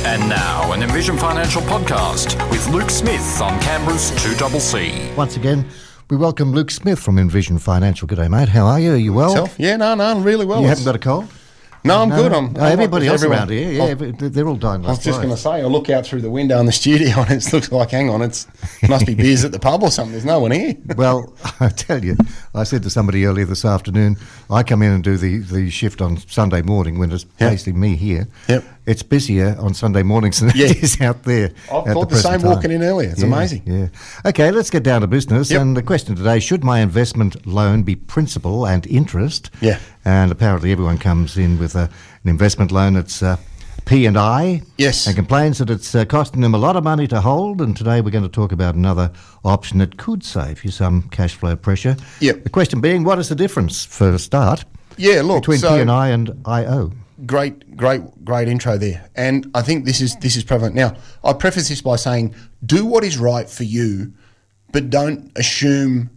And now, an Envision Financial podcast with Luke Smith on Canberra's 2CC. Once again, we welcome Luke Smith from Envision Financial. G'day, mate. How are you? Are you well? Self? Yeah, no, I'm really well. You haven't got a cold? No, I'm good. Everybody else around here, they're all dying. I was just going to say, I look out through the window in the studio and it looks like, hang on, must be beers at the pub or something. There's no one here. Well, I tell you, I said to somebody earlier this afternoon, I come in and do the shift on Sunday morning when it's basically me here. Yep. It's busier on Sunday mornings than it is out there. I thought the same walking in earlier. It's amazing. Yeah. Okay, let's get down to business. Yep. And the question today, should my investment loan be principal and interest? Yeah. And apparently everyone comes in with an investment loan. It's P&I. Yes. And complains that it's costing them a lot of money to hold. And today we're going to talk about another option that could save you some cash flow pressure. Yep. The question being, what is the difference, for a start, Yeah, look, between P&I and IO? Great intro there. And I think this is prevalent. Now, I preface this by saying, do what is right for you, but don't assume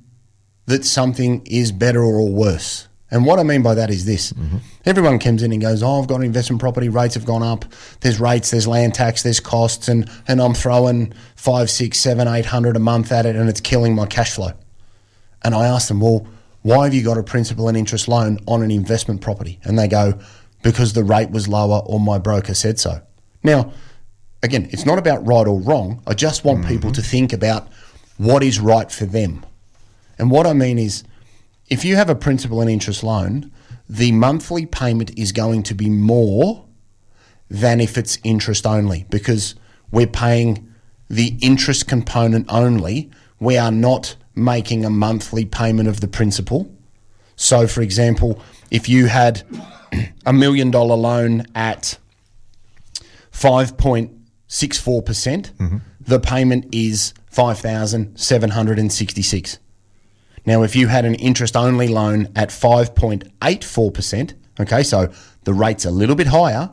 that something is better or worse. And what I mean by that is this. Mm-hmm. Everyone comes in and goes, I've got an investment property, rates have gone up, there's rates, there's land tax, there's costs, and I'm throwing 500, 600, 700, 800 a month at it and it's killing my cash flow. And I ask them, well, why have you got a principal and interest loan on an investment property? And they go, because the rate was lower or my broker said so. Now, again, it's not about right or wrong. I just want people to think about what is right for them. And what I mean is, if you have a principal and interest loan, the monthly payment is going to be more than if it's interest only, because we're paying the interest component only. We are not making a monthly payment of the principal. So, for example, if you had $1 million loan at 5.64%, the payment is $5,766. Now, if you had an interest-only loan at 5.84%, okay, so the rate's a little bit higher,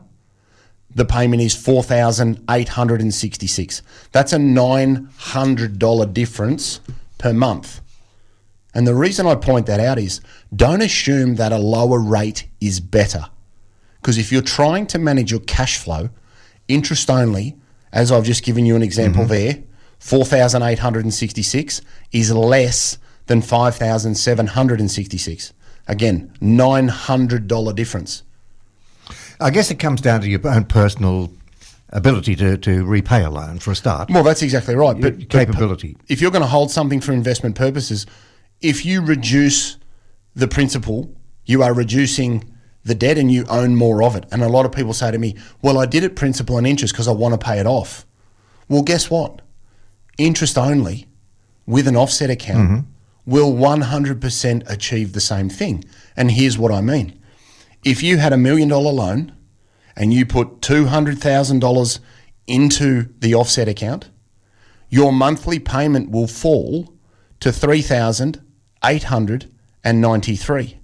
the payment is $4,866. That's a $900 difference per month. And the reason I point that out is, don't assume that a lower rate is better. Because if you're trying to manage your cash flow, interest only, as I've just given you an example there, $4,866 is less than $5,766. Again, $900 difference. I guess it comes down to your own personal ability to repay a loan for a start. Well, that's exactly right. But capability. If you're going to hold something for investment purposes, if you reduce the principal, you are reducing the debt and you own more of it. And a lot of people say to me, well, I did it principal and interest because I want to pay it off. Well, guess what? Interest only with an offset account will 100% achieve the same thing. And here's what I mean. If you had $1 million loan and you put $200,000 into the offset account, your monthly payment will fall to $3,893.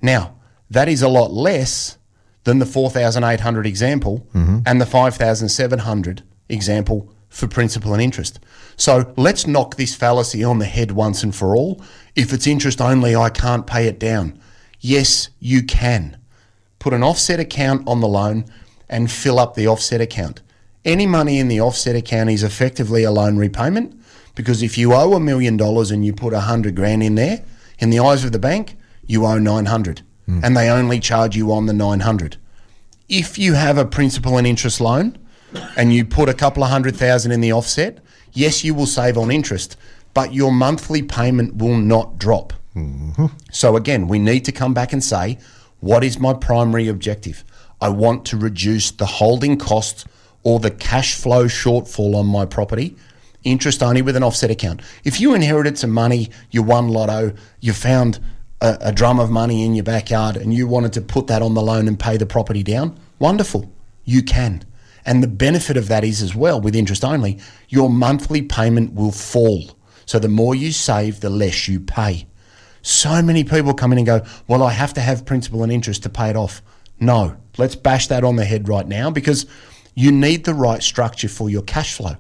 Now, that is a lot less than the $4,800 example and the $5,700 example for principal and interest. So let's knock this fallacy on the head once and for all. If it's interest only, I can't pay it down. Yes, you can. Put an offset account on the loan and fill up the offset account. Any money in the offset account is effectively a loan repayment, because if you owe $1 million and you put $100,000 in there, in the eyes of the bank, you owe $900, and they only charge you on the $900. If you have a principal and interest loan and you put a couple of $100,000 in the offset, yes, you will save on interest, but your monthly payment will not drop. So again, we need to come back and say, what is my primary objective? I want to reduce the holding costs or the cash flow shortfall on my property, interest only with an offset account. If you inherited some money, you won lotto, you found a drum of money in your backyard and you wanted to put that on the loan and pay the property down, wonderful, you can. And the benefit of that is as well, with interest only, your monthly payment will fall. So the more you save, the less you pay. So many people come in and go, well, I have to have principal and interest to pay it off. No, let's bash that on the head right now, because you need the right structure for your cash flow.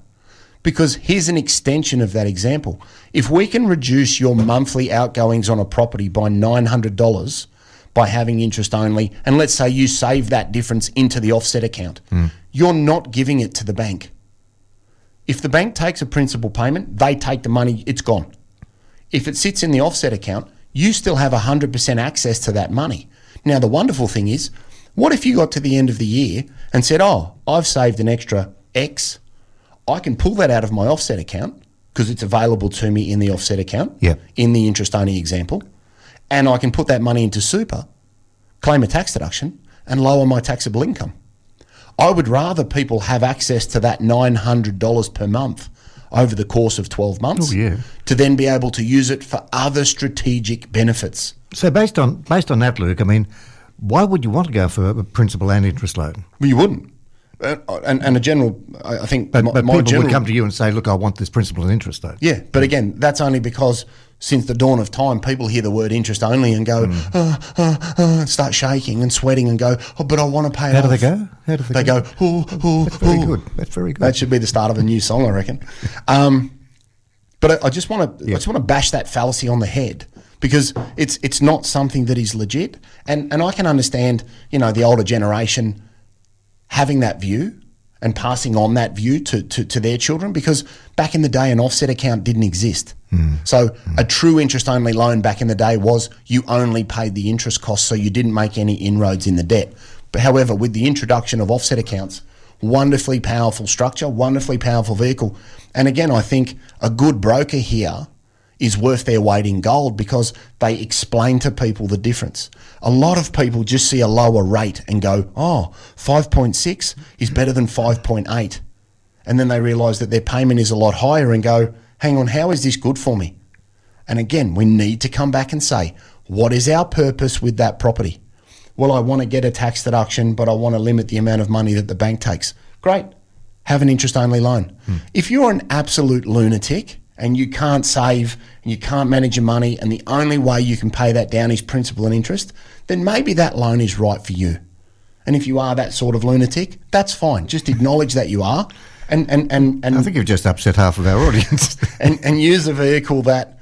Because here's an extension of that example. If we can reduce your monthly outgoings on a property by $900 by having interest only, and let's say you save that difference into the offset account, you're not giving it to the bank. If the bank takes a principal payment, they take the money, it's gone. If it sits in the offset account, you still have 100% access to that money. Now, the wonderful thing is, what if you got to the end of the year and said, oh, I've saved an extra X, I can pull that out of my offset account because it's available to me in the offset account, in the interest-only example, and I can put that money into super, claim a tax deduction, and lower my taxable income. I would rather people have access to that $900 per month over the course of 12 months to then be able to use it for other strategic benefits. So based on that, Luke, I mean, why would you want to go for a principal and interest loan? Well, you wouldn't. And a general, I think... But people would come to you and say, look, I want this principal and interest loan. Yeah, but again, that's only because since the dawn of time, people hear the word interest only and go, start shaking and sweating and go, oh, but I want to pay it off. How do they go? They go, That's very good. That's very good. That should be the start of a new song, I reckon. But I just want to bash that fallacy on the head, because it's not something that is legit. And I can understand, the older generation having that view and passing on that view to their children, because back in the day an offset account didn't exist. So a true interest-only loan back in the day was you only paid the interest costs, so you didn't make any inroads in the debt. But however, with the introduction of offset accounts, wonderfully powerful structure, wonderfully powerful vehicle. And again, I think a good broker here is worth their weight in gold, because they explain to people the difference. A lot of people just see a lower rate and go, oh, 5.6 is better than 5.8. And then they realise that their payment is a lot higher and go, hang on, how is this good for me? And again, we need to come back and say, what is our purpose with that property? Well, I want to get a tax deduction, but I want to limit the amount of money that the bank takes. Great. Have an interest-only loan. If you're an absolute lunatic and you can't save and you can't manage your money and the only way you can pay that down is principal and interest, then maybe that loan is right for you. And if you are that sort of lunatic, that's fine. Just acknowledge that you are and I think you've just upset half of our audience. and use a vehicle that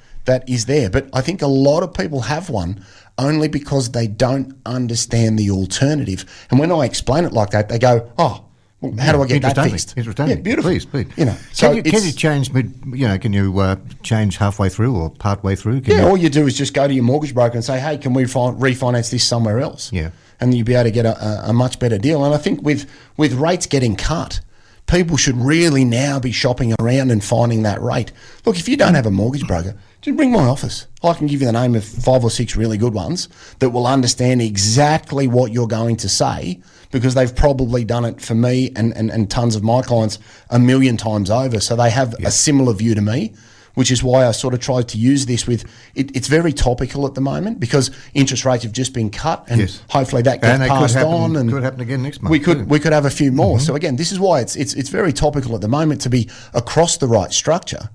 is there. But I think a lot of people have one only because they don't understand the alternative. And when I explain it like that, they go, oh, well, how do I get that fixed? Yeah, beautiful. Please. So can you change can you change halfway through or part way through? All you do is just go to your mortgage broker and say, hey, can we refinance this somewhere else? Yeah. And you'll be able to get a much better deal. And I think with rates getting cut, people should really now be shopping around and finding that rate. Look, if you don't have a mortgage broker, just bring my office. I can give you the name of 5 or 6 really good ones that will understand exactly what you're going to say, because they've probably done it for me and tons of my clients 1 million times over. So they have a similar view to me, which is why I sort of tried to use this with it. It's very topical at the moment because interest rates have just been cut, and hopefully that gets passed on. And could happen again next month. We could have a few more. So again, this is why it's very topical at the moment to be across the right structure,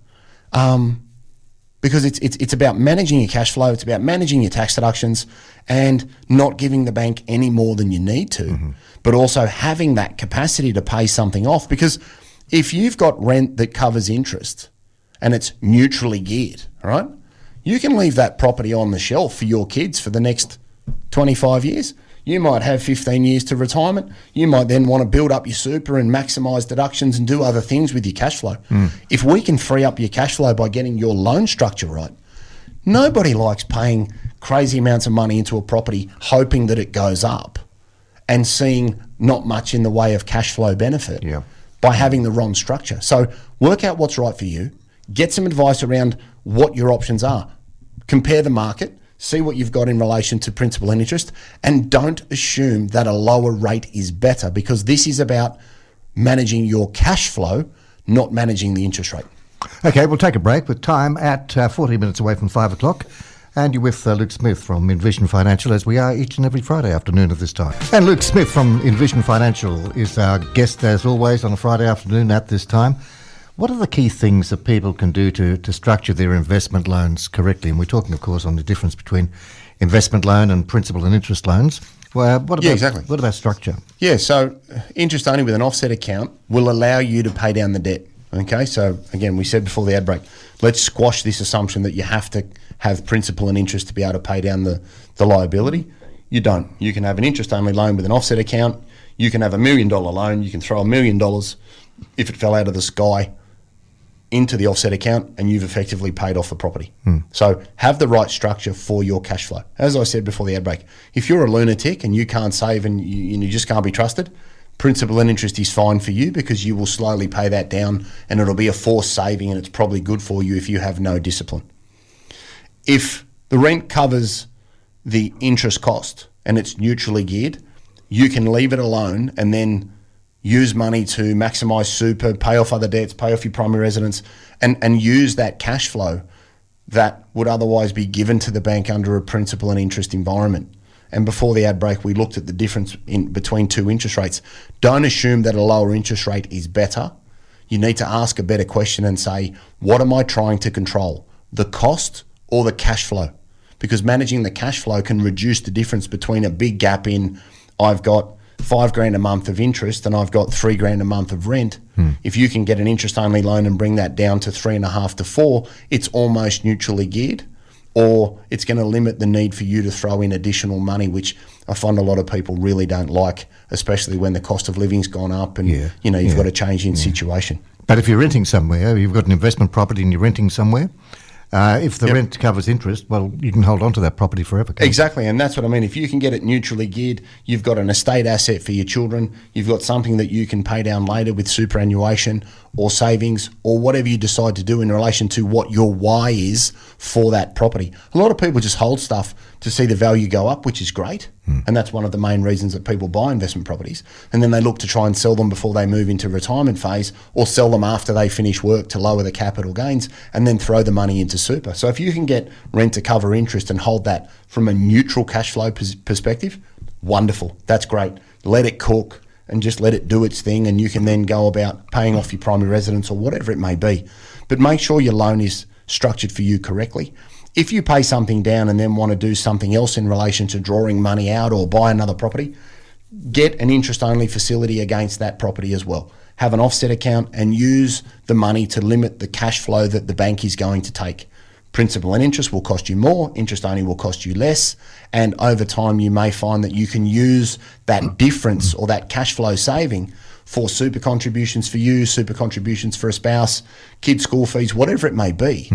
because it's about managing your cash flow, it's about managing your tax deductions, and not giving the bank any more than you need to, but also having that capacity to pay something off. Because if you've got rent that covers interest and it's neutrally geared, all right, you can leave that property on the shelf for your kids for the next 25 years. You might have 15 years to retirement. You might then want to build up your super and maximise deductions and do other things with your cash flow. If we can free up your cash flow by getting your loan structure right, nobody likes paying crazy amounts of money into a property hoping that it goes up and seeing not much in the way of cash flow benefit by having the wrong structure. So work out what's right for you. Get some advice around what your options are. Compare the market. See what you've got in relation to principal and interest, and don't assume that a lower rate is better, because this is about managing your cash flow, not managing the interest rate. Okay, we'll take a break with time at 40 minutes away from 5 o'clock. And you're with Luke Smith from Envision Financial, as we are each and every Friday afternoon at this time. And Luke Smith from Envision Financial is our guest, as always, on a Friday afternoon at this time. What are the key things that people can do to structure their investment loans correctly? And we're talking, of course, on the difference between investment loan and principal and interest loans. Well, what about structure? Yeah, so interest only with an offset account will allow you to pay down the debt. Okay, so again, we said before the ad break, let's squash this assumption that you have to have principal and interest to be able to pay down the liability. You don't. You can have an interest only loan with an offset account. You can have $1 million loan. You can throw $1 million if it fell out of the sky into the offset account, and you've effectively paid off the property. So have the right structure for your cash flow. As I said before the ad break, if you're a lunatic and you can't save and you just can't be trusted, principal and interest is fine for you, because you will slowly pay that down and it'll be a forced saving, and it's probably good for you if you have no discipline. If the rent covers the interest cost and it's neutrally geared, you can leave it alone and then use money to maximise super, pay off other debts, pay off your primary residence, and use that cash flow that would otherwise be given to the bank under a principal and interest environment. And before the ad break, we looked at the difference between two interest rates. Don't assume that a lower interest rate is better. You need to ask a better question and say, what am I trying to control? The cost or the cash flow? Because managing the cash flow can reduce the difference between a big gap in I've got $5,000 a month of interest and I've got $3,000 a month of rent. If you can get an interest-only loan and bring that down to 3.5 to 4, it's almost neutrally geared. Or it's going to limit the need for you to throw in additional money, which I find a lot of people really don't like, especially when the cost of living's gone up and you've got a change in situation. But if you're renting somewhere, you've got an investment property and you're renting somewhere, if the rent covers interest, well, you can hold on to that property forever. Exactly, and that's what I mean. If you can get it neutrally geared, you've got an estate asset for your children, you've got something that you can pay down later with superannuation or savings or whatever you decide to do in relation to what your why is for that property. A lot of people just hold stuff to see the value go up, which is great, and that's one of the main reasons that people buy investment properties, and then they look to try and sell them before they move into retirement phase, or sell them after they finish work to lower the capital gains and then throw the money into super. So if you can get rent to cover interest and hold that from a neutral cash flow perspective, wonderful, that's great. Let it cook and just let it do its thing, and you can then go about paying off your primary residence or whatever it may be. But make sure your loan is structured for you correctly. If you pay something down and then want to do something else in relation to drawing money out or buy another property, get an interest-only facility against that property as well. Have an offset account and use the money to limit the cash flow that the bank is going to take. Principal and interest will cost you more, interest only will cost you less, and over time you may find that you can use that difference or that cash flow saving for super contributions for you, super contributions for a spouse, kids' school fees, whatever it may be.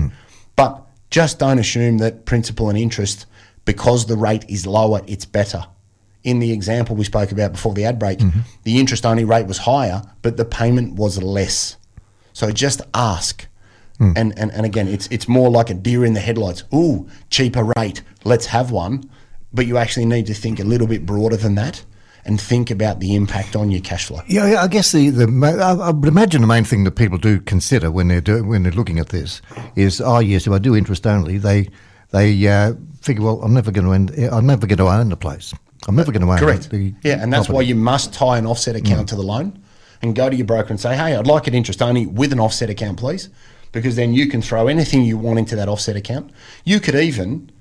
But just don't assume that principal and interest, because the rate is lower, it's better. In the example we spoke about before the ad break, the interest only rate was higher, but the payment was less. So just ask. And again, it's more like a deer in the headlights. Ooh, cheaper rate, let's have one. But you actually need to think a little bit broader than that and think about the impact on your cash flow. Yeah, I guess I would imagine the main thing that people do consider when they're looking at this is, yes, if I do interest only, they figure, well, I'm never going to own the place. I'm never going to own Correct. the and that's property. why you must tie an offset account to the loan and go to your broker and say, hey, I'd like it interest only with an offset account, please, because then you can throw anything you want into that offset account. You could even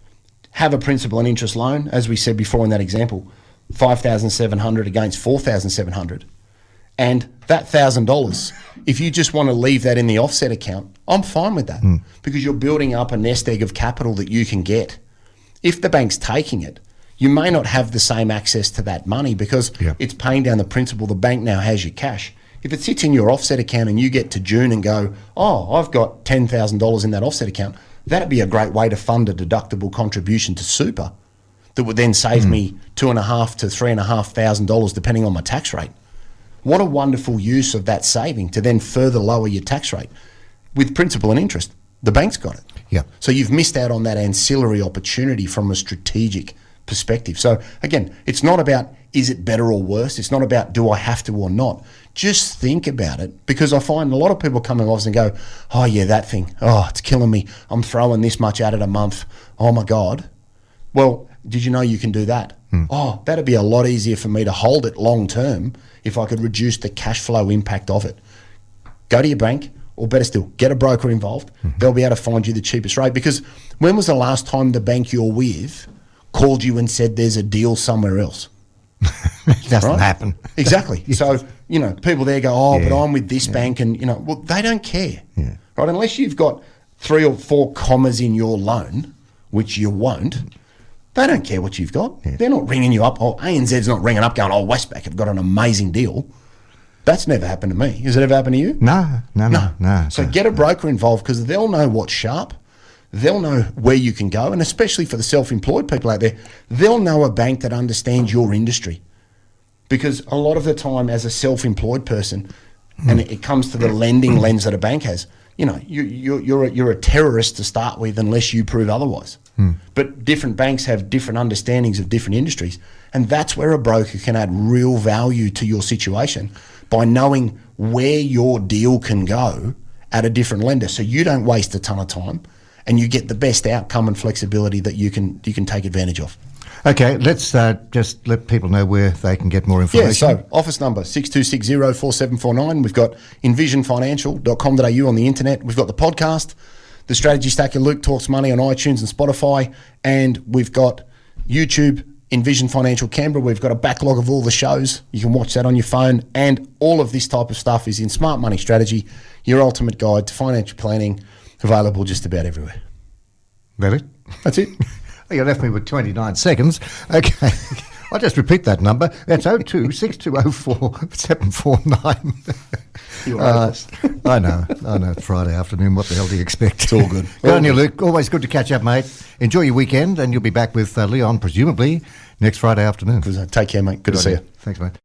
have a principal and interest loan, as we said before in that example, $5,700 against $4,700. And that $1,000, if you just want to leave that in the offset account, I'm fine with that because you're building up a nest egg of capital that you can get. If the bank's taking it, you may not have the same access to that money because it's paying down the principal. The bank now has your cash. If it sits in your offset account and you get to June and go, oh, I've got $10,000 in that offset account, that'd be a great way to fund a deductible contribution to super that would then save me $2,500 to $3,500 depending on my tax rate. What a wonderful use of that saving to then further lower your tax rate. With principal and interest, the bank's got it. Yeah. So you've missed out on that ancillary opportunity from a strategic perspective. So again, it's not about is it better or worse? It's not about do I have to or not? Just think about it, because I find a lot of people come in office and go, oh yeah, that thing, oh, it's killing me. I'm throwing this much at it a month. Oh my God. Well, did you know you can do that? Oh, that'd be a lot easier for me to hold it long term if I could reduce the cash flow impact of it. Go to your bank, or better still, get a broker involved. They'll be able to find you the cheapest rate, because when was the last time the bank you're with called you and said there's a deal somewhere else? It doesn't happen. Exactly. So, people there go, oh, but I'm with this bank, and, well, they don't care. Yeah. Right? Unless you've got 3 or 4 commas in your loan, which you won't, They don't care what you've got. Yeah. They're not ringing you up. Oh, ANZ's not ringing up going, Westpac have got an amazing deal. That's never happened to me. Has it ever happened to you? No. So get a broker involved because they'll know what's sharp. They'll know where you can go. And especially for the self-employed people out there, they'll know a bank that understands your industry. Because a lot of the time as a self-employed person, and it comes to the lending lens that a bank has, you know, you're a terrorist to start with unless you prove otherwise. But different banks have different understandings of different industries. And that's where a broker can add real value to your situation by knowing where your deal can go at a different lender. So you don't waste a ton of time and you get the best outcome and flexibility that you can take advantage of. Okay, let's just let people know where they can get more information. Yeah, so office number 62604749. We've got envisionfinancial.com.au on the internet. We've got the podcast, the Strategy Stacker. Luke Talks Money on iTunes and Spotify. And we've got YouTube, Envision Financial Canberra. We've got a backlog of all the shows. You can watch that on your phone. And all of this type of stuff is in Smart Money Strategy, your ultimate guide to financial planning, available just about everywhere. That it? That's it. You left me with 29 seconds. Okay. I'll just repeat that number. That's 02-6204-749. You're right. I know. It's Friday afternoon. What the hell do you expect? It's all good. Good on you, Luke. Always good to catch up, mate. Enjoy your weekend, and you'll be back with Leon, presumably, next Friday afternoon. Take care, mate. Good to see you. Thanks, mate.